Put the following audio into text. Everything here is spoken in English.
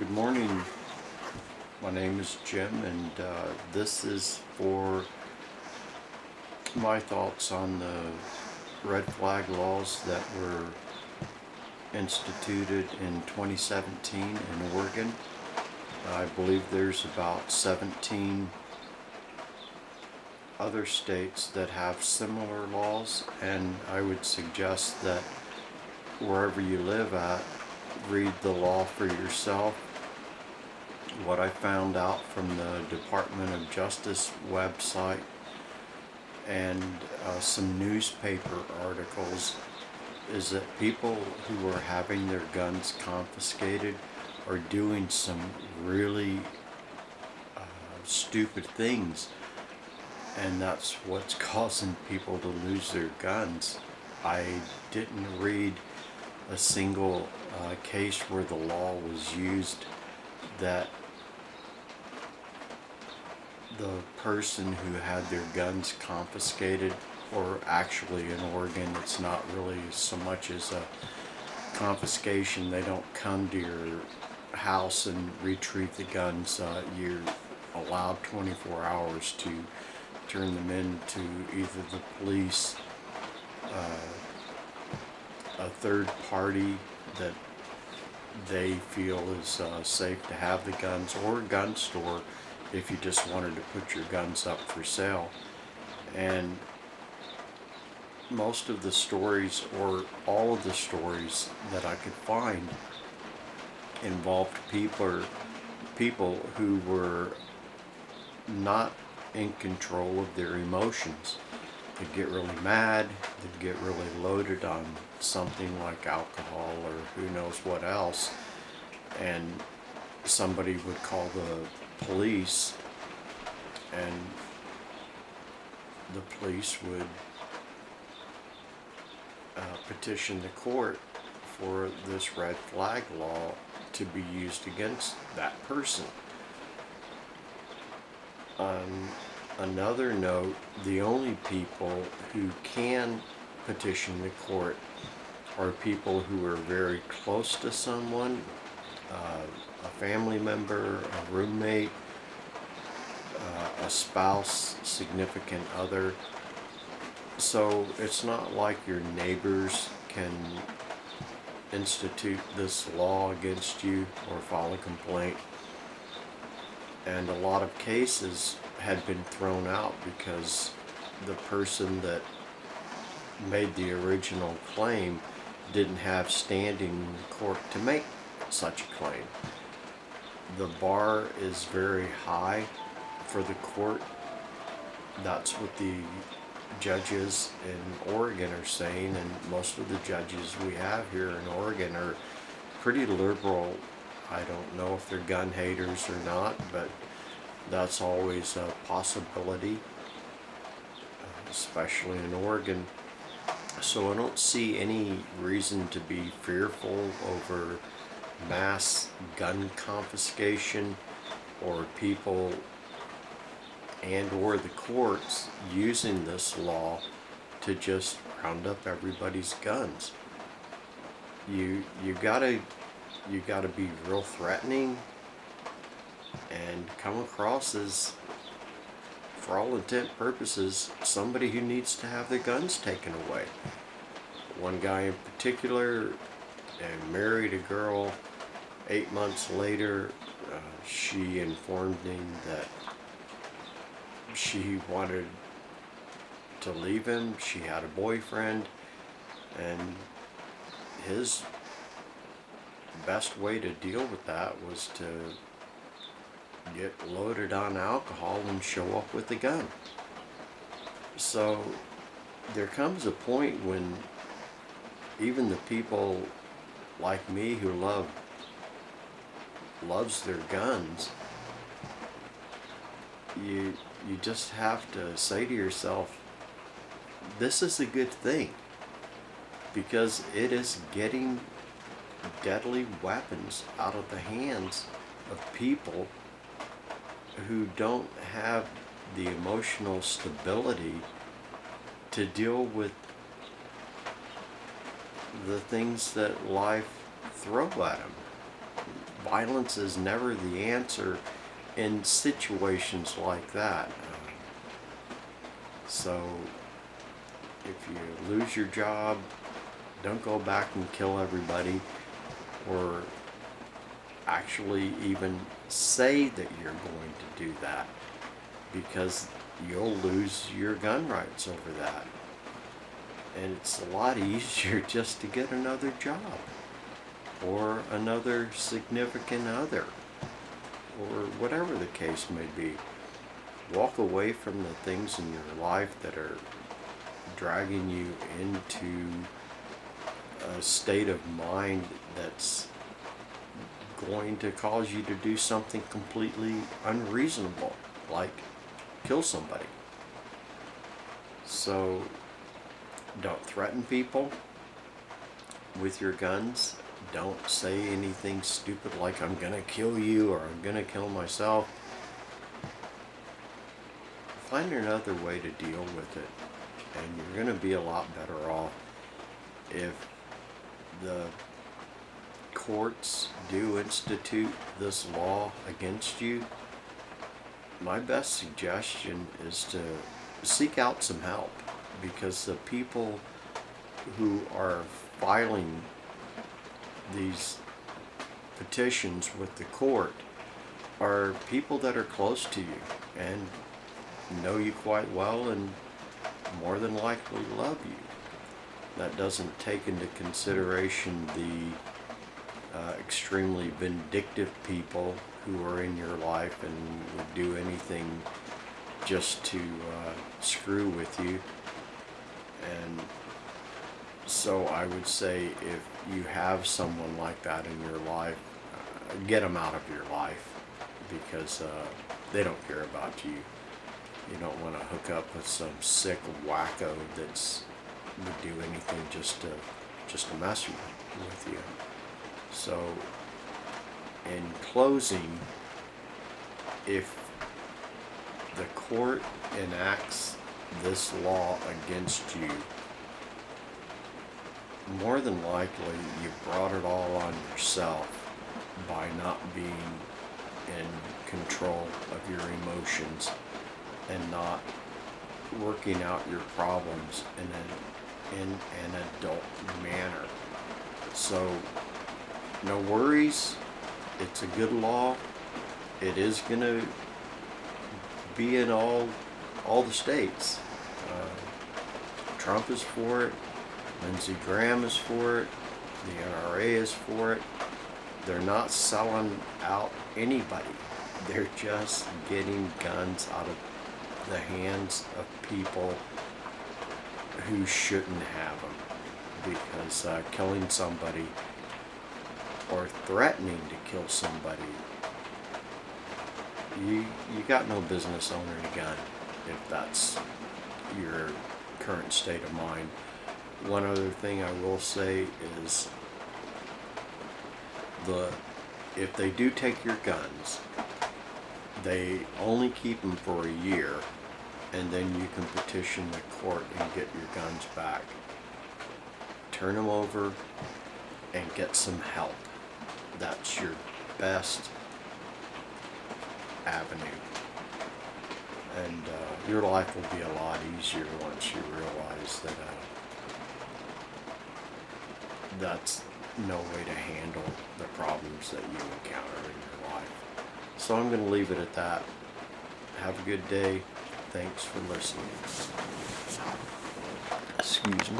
Good morning. My name is Jim, and this is for my thoughts on the red flag laws that were instituted in 2017 in Oregon. I believe there's about 17 other states that have similar laws, and I would suggest that wherever you live at, read the law for yourself. What I found out from the Department of Justice website and some newspaper articles is that people who are having their guns confiscated are doing some really stupid things, and that's what's causing people to lose their guns. I didn't read a single case where the law was used that the person who had their guns confiscated, or actually in Oregon it's not really so much as a confiscation. They don't come to your house and retrieve the guns. You're allowed 24 hours to turn them in to either the police, a third party that they feel is safe to have the guns, or a gun store if you just wanted to put your guns up for sale. And most of the stories, or all of the stories that I could find, involved people who were not in control of their emotions. They'd get really mad, they'd get really loaded on something like alcohol or who knows what else, and somebody would call the police, and the police would petition the court for this red flag law to be used against that person. On another note, the only people who can petition the court are people who are very close to someone, a family member, a roommate, a spouse, significant other. So it's not like your neighbors can institute this law against you or file a complaint. And a lot of cases had been thrown out because the person that made the original claim didn't have standing in court to make such a claim. The bar is very high for the court. That's what the judges in Oregon are saying, and most of the judges we have here in Oregon are pretty liberal. I don't know if they're gun haters or not, but that's always a possibility, especially in Oregon. So I don't see any reason to be fearful over mass gun confiscation, or people and or the courts using this law to just round up everybody's guns. You gotta be real threatening and come across as, for all intent purposes, somebody who needs to have their guns taken away. One guy in particular married a girl. 8 months later, she informed me that she wanted to leave him. She had a boyfriend, and his best way to deal with that was to get loaded on alcohol and show up with a gun. So there comes a point when even the people like me who loves their guns, you just have to say to yourself, this is a good thing, because it is getting deadly weapons out of the hands of people who don't have the emotional stability to deal with the things that life throw at them. violence is never the answer in situations like that. So if you lose your job, don't go back and kill everybody, or actually even say that you're going to do that, because you'll lose your gun rights over that. And it's a lot easier just to get another job, or another significant other, or whatever the case may be. Walk away from the things in your life that are dragging you into a state of mind that's going to cause you to do something completely unreasonable, like kill somebody. So don't threaten people with your guns. Don't say anything stupid like I'm gonna kill you or I'm gonna kill myself. Find another way to deal with it, and you're gonna be a lot better off if the courts do institute this law against you. My best suggestion is to seek out some help, because the people who are filing these petitions with the court are people that are close to you and know you quite well and more than likely love you. That doesn't take into consideration the extremely vindictive people who are in your life and would do anything just to screw with you. And so I would say, if you have someone like that in your life, get them out of your life, because they don't care about you. You don't want to hook up with some sick wacko that's would do anything just to mess with you. So, in closing, if the court enacts this law against you, more than likely you brought it all on yourself by not being in control of your emotions and not working out your problems in an adult manner. So no worries, it's a good law. It is going to be in all the states. Trump is for it. Lindsey Graham is for it. The NRA is for it. They're not selling out anybody. They're just getting guns out of the hands of people who shouldn't have them, because killing somebody or threatening to kill somebody, you got no business owning a gun if that's your current state of mind. One other thing I will say is, if they do take your guns, they only keep them for a year, and then you can petition the court and get your guns back. Turn them over and get some help. That's your best avenue. And your life will be a lot easier once you realize that that's no way to handle the problems that you encounter in your life. So I'm going to leave it at that. Have a good day. Thanks for listening. Excuse me.